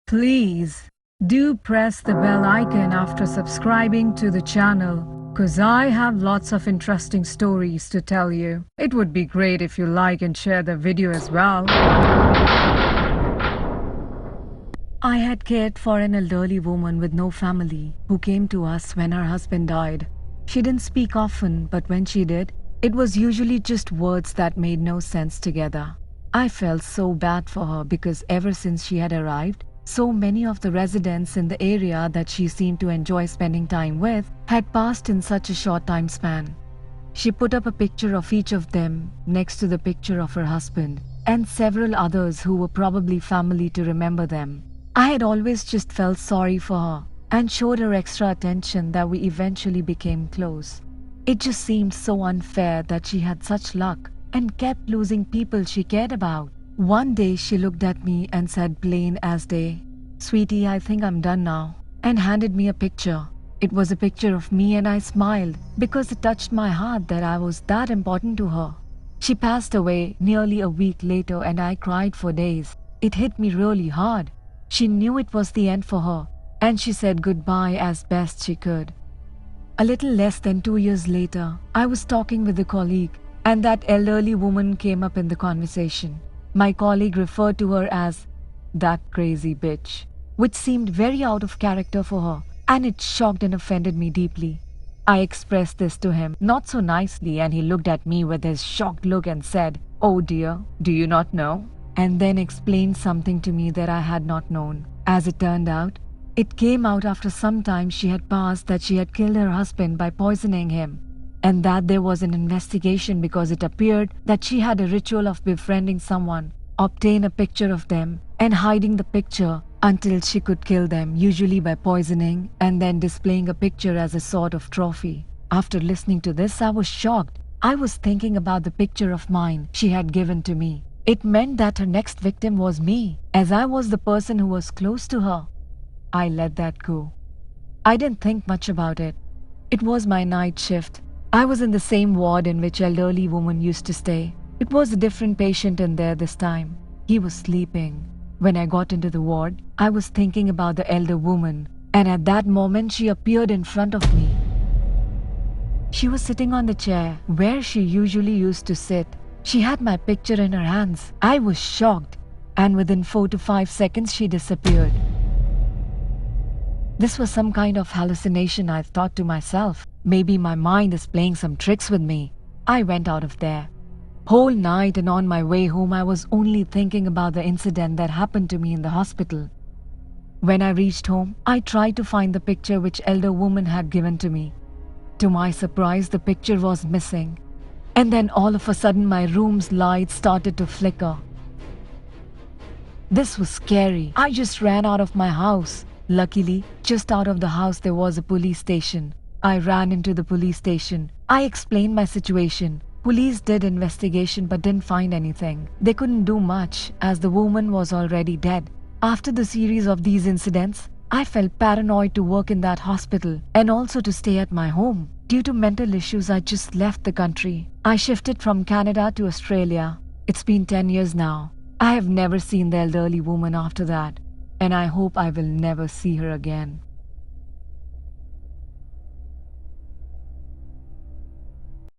Please do press the bell icon after subscribing to the channel, cause I have lots of interesting stories to tell you. It would be great if you like and share the video as well. I had cared for an elderly woman with no family who came to us when her husband died. She didn't speak often, but when she did, it was usually just words that made no sense together. I felt so bad for her because ever since she had arrived, so many of the residents in the area that she seemed to enjoy spending time with had passed in such a short time span. She put up a picture of each of them next to the picture of her husband and several others who were probably family to remember them. I had always just felt sorry for her and showed her extra attention that we eventually became close. It just seemed so unfair that she had such luck and kept losing people she cared about. One day she looked at me and said plain as day, "Sweetie, I think I'm done now," and handed me a picture. It was a picture of me and I smiled because it touched my heart that I was that important to her. She passed away nearly a week later and I cried for days. It hit me really hard. She knew it was the end for her and she said goodbye as best she could. A little less than 2 years later, I was talking with a colleague and that elderly woman came up in the conversation. My colleague referred to her as that crazy bitch, which seemed very out of character for her, and it shocked and offended me deeply. I expressed this to him, not so nicely, and he looked at me with his shocked look and said, "Oh dear, do you not know?" And then explained something to me that I had not known. As it turned out, it came out after some time she had passed that she had killed her husband by poisoning him, and that there was an investigation because it appeared that she had a ritual of befriending someone, obtain a picture of them, and hiding the picture until she could kill them, usually by poisoning, and then displaying a picture as a sort of trophy. After listening to this, I was shocked. I was thinking about the picture of mine she had given to me. It meant that her next victim was me, as I was the person who was close to her. I let that go. I didn't think much about it. It was my night shift. I was in the same ward in which elderly woman used to stay. It was a different patient in there this time. He was sleeping. When I got into the ward, I was thinking about the elder woman, and at that moment she appeared in front of me. She was sitting on the chair where she usually used to sit. She had my picture in her hands. I was shocked, and within 4 to 5 seconds she disappeared. This was some kind of hallucination, I thought to myself. Maybe my mind is playing some tricks with me. I went out of there. Whole night and on my way home I was only thinking about the incident that happened to me in the hospital. When I reached home, I tried to find the picture which elder woman had given to me. To my surprise, the picture was missing. And then all of a sudden my room's lights started to flicker. This was scary. I just ran out of my house. Luckily, just out of the house there was a police station. I ran into the police station. I explained my situation. Police did investigation but didn't find anything. They couldn't do much as the woman was already dead. After the series of these incidents, I felt paranoid to work in that hospital and also to stay at my home. Due to mental issues, I just left the country. I shifted from Canada to Australia. It's been 10 years now. I have never seen the elderly woman after that, and I hope I will never see her again.